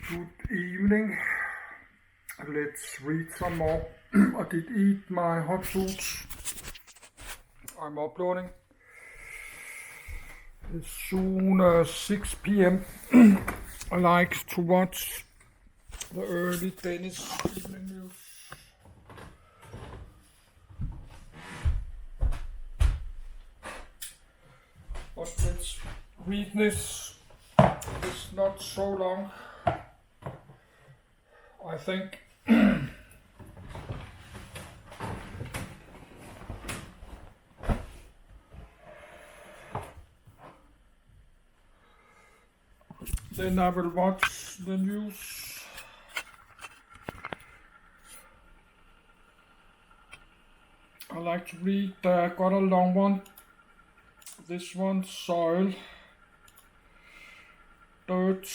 Good evening. Let's read some more. I did eat my hot foods. I'm uploading. It's soon 6 p.m. I like to watch the early Danish evening news. But let's read this. It's not so long, I think. Then I will watch the news. I like to read, got a long one. This one, soil, dirt.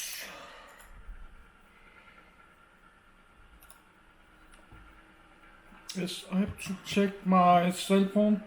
Yes, I have to check my cell phone.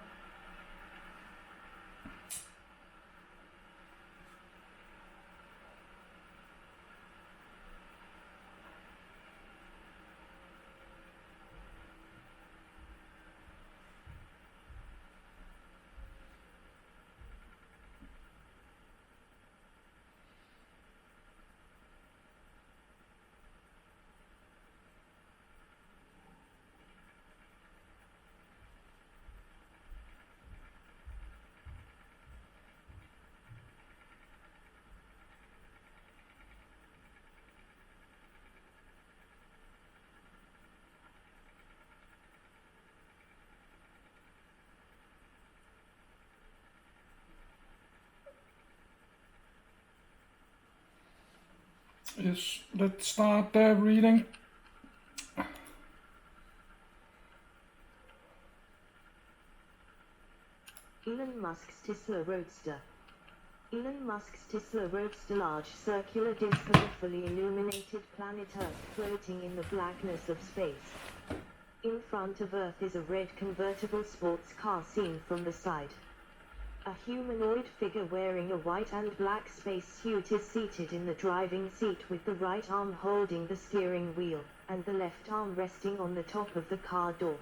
Yes, let's start reading. Elon Musk's Tesla Roadster. Elon Musk's Tesla Roadster, large circular disc of a fully illuminated planet Earth floating in the blackness of space. In front of Earth is a red convertible sports car seen from the side. A humanoid figure wearing a white and black spacesuit is seated in the driving seat with the right arm holding the steering wheel, and the left arm resting on the top of the car door.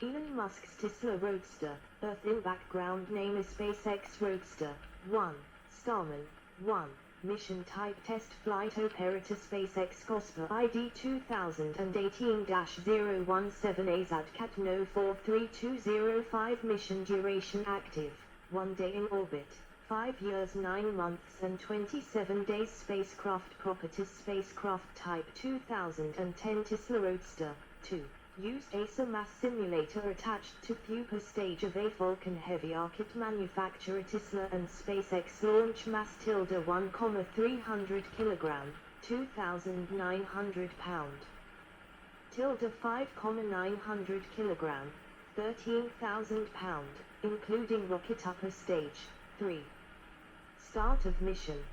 Elon Musk's Tesla Roadster, Earth in background name is SpaceX Roadster, 1, Starman, 1, Mission Type Test Flight Operator SpaceX Cosper ID 2018-017 AZATCAT No 43205 Mission Duration Active, 1 day in orbit, 5 years 9 months and 27 days Spacecraft Properties Spacecraft Type 2010 Tesla Roadster, 2. Used ASA mass simulator attached to pupa stage of a Falcon Heavy rocket manufacturer Tesla and SpaceX launch mass tilde 1,300 kg, 2,900 pound. Tilde 5,900 kg, 13,000 pound, including rocket upper stage, 3. Start of mission.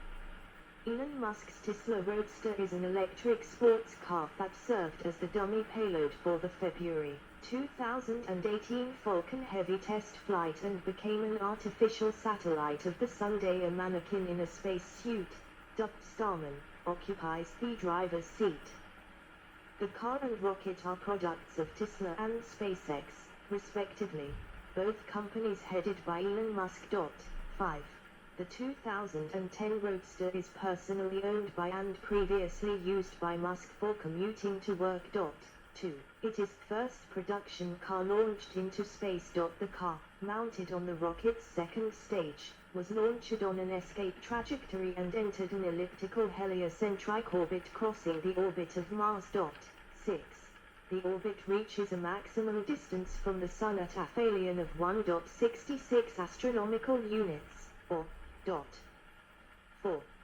Elon Musk's Tesla Roadster is an electric sports car that served as the dummy payload for the February 2018 Falcon Heavy test flight and became an artificial satellite of the Sunday. A mannequin in a spacesuit, dubbed Starman, occupies the driver's seat. The car and rocket are products of Tesla and SpaceX, respectively, both companies headed by Elon Musk. 5. The 2010 Roadster is personally owned by and previously used by Musk for commuting to work. 2. It is first production car launched into space. The car, mounted on the rocket's second stage, was launched on an escape trajectory and entered an elliptical heliocentric orbit crossing the orbit of Mars. 6. The orbit reaches a maximum distance from the Sun at aphelion of 1.66 astronomical units, or 4.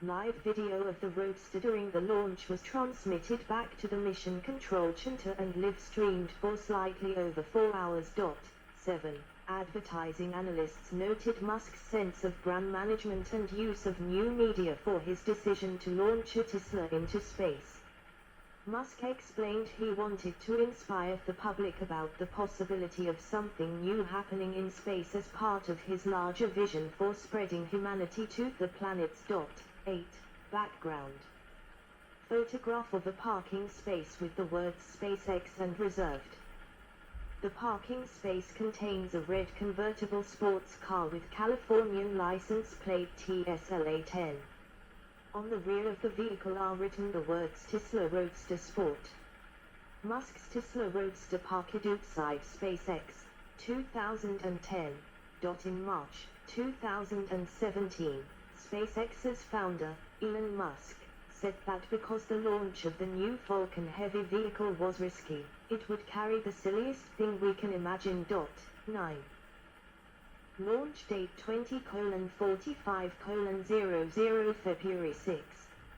Live video of the Roadster during the launch was transmitted back to the Mission Control Center and live-streamed for slightly over 4 hours. 7. Advertising analysts noted Musk's sense of brand management and use of new media for his decision to launch a Tesla into space. Musk explained he wanted to inspire the public about the possibility of something new happening in space as part of his larger vision for spreading humanity to the planets. 8. Background. Photograph of a parking space with the words SpaceX and reserved. The parking space contains a red convertible sports car with Californian license plate TSLA10. On the rear of the vehicle are written the words Tesla Roadster Sport. Musk's Tesla Roadster parked outside SpaceX, 2010. In March 2017, SpaceX's founder, Elon Musk, said that because the launch of the new Falcon Heavy vehicle was risky, it would carry the silliest thing we can imagine. 9. Launch date 20:45:00 February 6,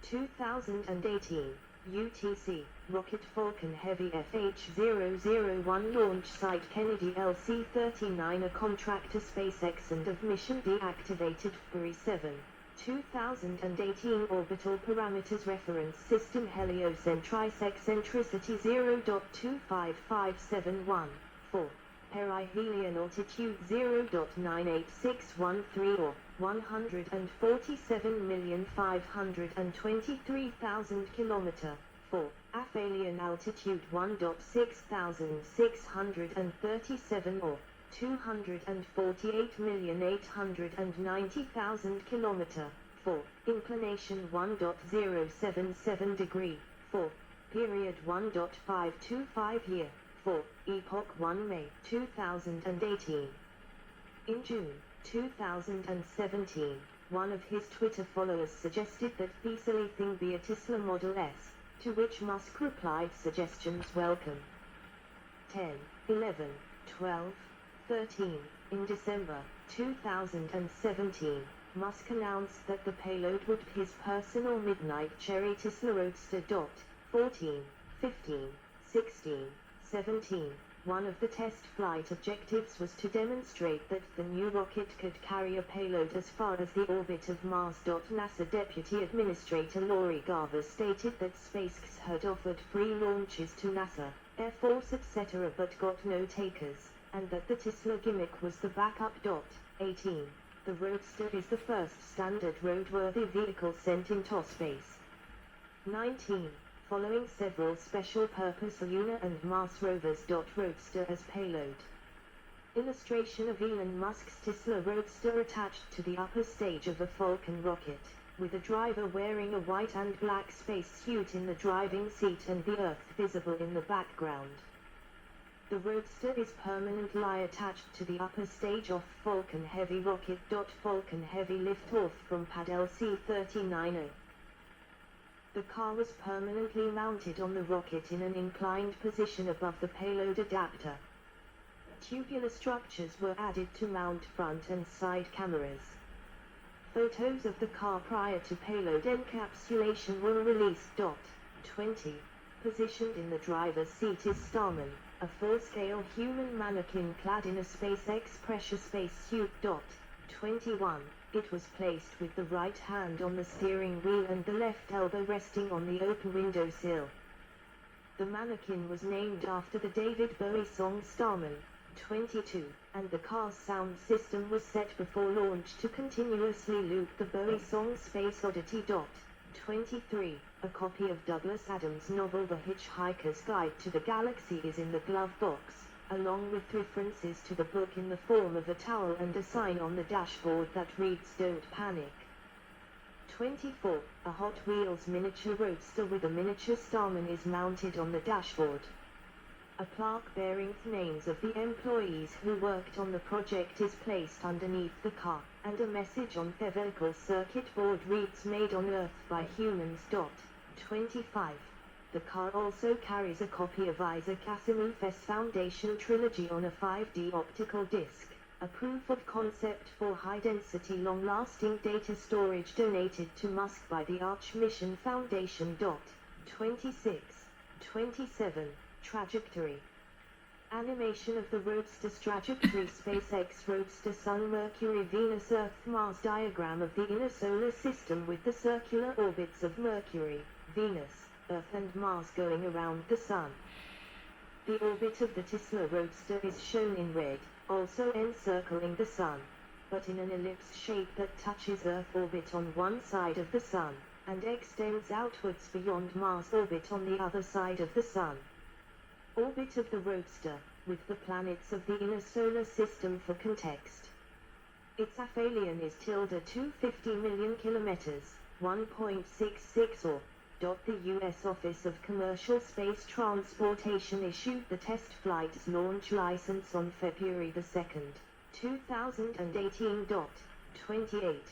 2018, UTC, Rocket Falcon Heavy FH001 launch site Kennedy LC-39 a contractor SpaceX and of mission deactivated February 7, 2018 orbital parameters reference system heliocentric eccentricity 0.25571, 4. Perihelion altitude 0.98613 or 147,523,000 km, 4. Aphelion altitude 1.6637 or 248,890,000 km, 4. Inclination 1.077 degree, 4. Period 1.525 year, 4. Epoch 1 May 2018. In June 2017, one of his Twitter followers suggested that the silly thing be a Tesla Model S, to which Musk replied suggestions welcome. 10, 11, 12, 13. In December 2017, Musk announced that the payload would be his personal midnight cherry Tesla Roadster. 14, 15, 16, 17. One of the test flight objectives was to demonstrate that the new rocket could carry a payload as far as the orbit of Mars. NASA Deputy Administrator Lori Garver stated that SpaceX had offered free launches to NASA, Air Force etc. but got no takers, and that the Tesla gimmick was the backup. 18. The Roadster is the first standard roadworthy vehicle sent into space. 19. Following several special-purpose Lunar and Mars rovers. Roadster as payload. Illustration of Elon Musk's Tesla Roadster attached to the upper stage of a Falcon rocket, with a driver wearing a white and black spacesuit in the driving seat and the Earth visible in the background. The Roadster is permanently attached to the upper stage of Falcon Heavy rocket. Falcon Heavy liftoff from pad LC-39A. The car was permanently mounted on the rocket in an inclined position above the payload adapter. Tubular structures were added to mount front and side cameras. Photos of the car prior to payload encapsulation were released. 20. Positioned in the driver's seat is Starman, a full-scale human mannequin clad in a SpaceX pressure spacesuit. 21. It was placed with the right hand on the steering wheel and the left elbow resting on the open windowsill. The mannequin was named after the David Bowie song Starman. 22. And the car's sound system was set before launch to continuously loop the Bowie song Space Oddity. 23. A copy of Douglas Adams' novel The Hitchhiker's Guide to the Galaxy is in the glove box, along with references to the book in the form of a towel and a sign on the dashboard that reads "Don't Panic." 24. A Hot Wheels miniature roadster with a miniature Starman is mounted on the dashboard. A plaque bearing the names of the employees who worked on the project is placed underneath the car, and a message on the vehicle circuit board reads "Made on Earth by Humans." 25. The car also carries a copy of Isaac Asimov's Foundation trilogy on a 5D optical disc, a proof of concept for high-density long-lasting data storage donated to Musk by the Arch Mission Foundation. 26. 27. Trajectory. Animation of the Roadster's trajectory. SpaceX Roadster Sun Mercury Venus Earth Mars diagram of the inner solar system with the circular orbits of Mercury, Venus, Earth and Mars going around the Sun. The orbit of the Tesla Roadster is shown in red, also encircling the Sun, but in an ellipse shape that touches Earth orbit on one side of the Sun, and extends outwards beyond Mars' orbit on the other side of the Sun. Orbit of the Roadster, with the planets of the inner solar system for context. Its aphelion is tilde 250 million kilometers, 1.66 or. The U.S. Office of Commercial Space Transportation issued the test flight's launch license on February 2, 2018. 28.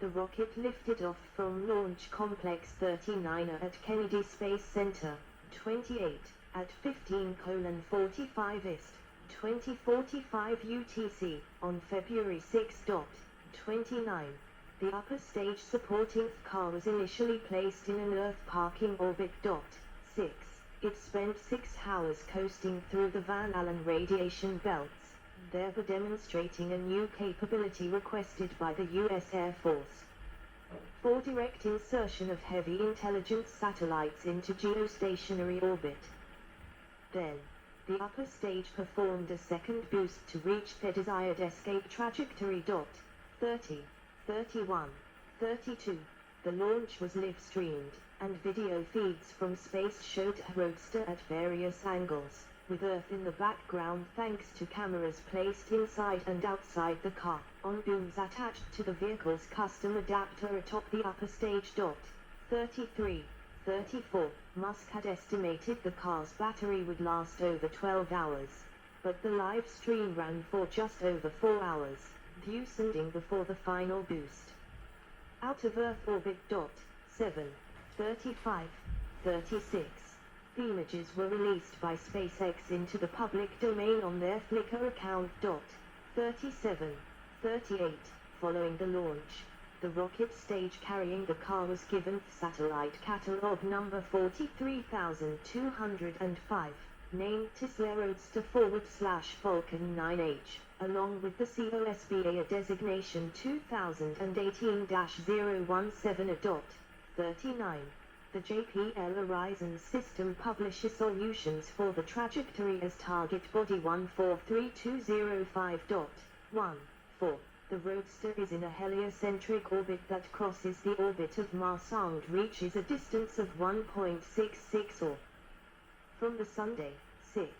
The rocket lifted off from Launch Complex 39 at Kennedy Space Center, 28, at 15:45 Ist, 2045 UTC, on February 6. 29. The upper stage supporting the car was initially placed in an Earth parking orbit. 6. It spent 6 hours coasting through the Van Allen radiation belts, thereby demonstrating a new capability requested by the U.S. Air Force for direct insertion of heavy intelligence satellites into geostationary orbit. Then, the upper stage performed a second boost to reach their desired escape trajectory. 30. 31. 32. The launch was live-streamed, and video feeds from space showed a Roadster at various angles, with Earth in the background thanks to cameras placed inside and outside the car, on booms attached to the vehicle's custom adapter atop the upper stage. 33. 34. Musk had estimated the car's battery would last over 12 hours, but the live stream ran for just over 4 hours. Ending before the final boost. Out of Earth orbit. 7. 35. 36. The images were released by SpaceX into the public domain on their Flickr account. 37. 38. Following the launch, the rocket stage carrying the car was given satellite catalog number 43205, named Tesla Roadster /Falcon 9H. Along with the COSBA designation 2018-017. 39. The JPL Horizon system publishes solutions for the trajectory as target body 143205.1. 4. The Roadster is in a heliocentric orbit that crosses the orbit of Mars and reaches a distance of 1.66 or from the Sunday. 6.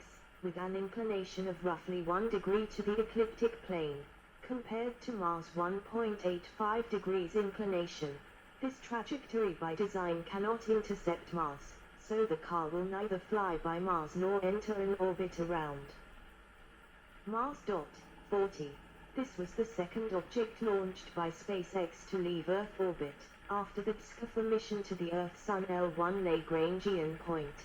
With an inclination of roughly 1 degree to the ecliptic plane, compared to Mars' 1.85 degrees inclination. This trajectory by design cannot intercept Mars, so the car will neither fly by Mars nor enter an orbit around Mars. 40. This was the second object launched by SpaceX to leave Earth orbit, after the Discover mission to the Earth-Sun L1 Lagrangian point.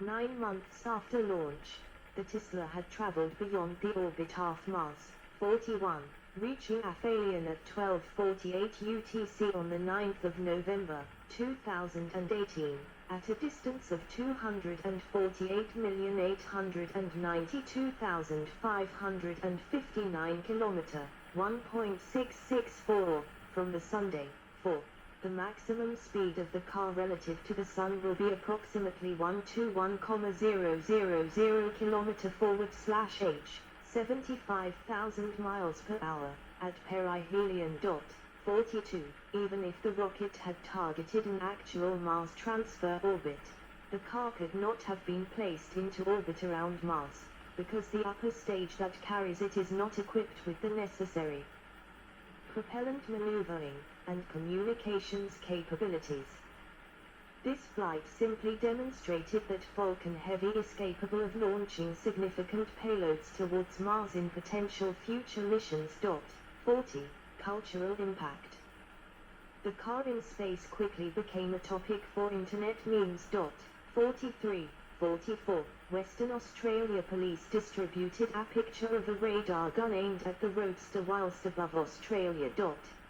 9 months after launch, the Tesla had traveled beyond the orbit of Mars. 41. Reaching aphelion at 12:48 UTC on the 9th of November, 2018, at a distance of 248,892,559 km, 1.664, from the Sunday. 4. The maximum speed of the car relative to the Sun will be approximately 121,000 km/h, 75,000 miles per hour, at perihelion. 42. Even if the rocket had targeted an actual Mars transfer orbit, the car could not have been placed into orbit around Mars, because the upper stage that carries it is not equipped with the necessary propellant maneuvering and communications capabilities. This flight simply demonstrated that Falcon Heavy is capable of launching significant payloads towards Mars in potential future missions. 40. Cultural impact. The car in space quickly became a topic for internet memes. 43. 44. Western Australia police distributed a picture of a radar gun aimed at the Roadster whilst above Australia.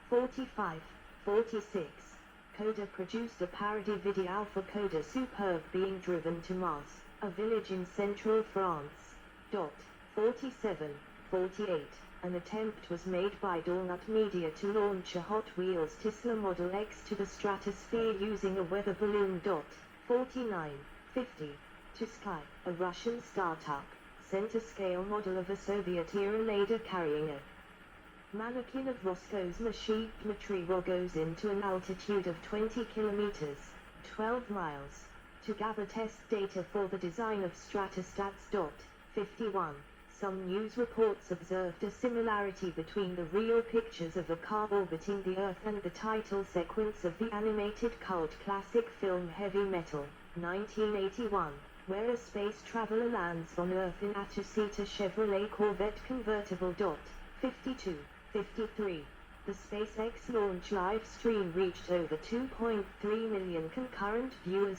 45. 46. Coda produced a parody video for Coda Superbe being driven to Mars, a village in central France. 47. 48. An attempt was made by Donut Media to launch a Hot Wheels Tesla Model X to the stratosphere using a weather balloon. 49. 50. To Sky, a Russian startup, sent a scale model of a Soviet-era lader carrying a Mannequin of Roscoe's machinery goes into an altitude of 20 kilometers, 12 miles, to gather test data for the design of Stratostats. 51. Some news reports observed a similarity between the real pictures of a car orbiting the Earth and the title sequence of the animated cult classic film Heavy Metal, 1981, where a space traveler lands on Earth in a two-seater Chevrolet Corvette convertible. 52. 53. The SpaceX launch live stream reached over 2.3 million concurrent viewers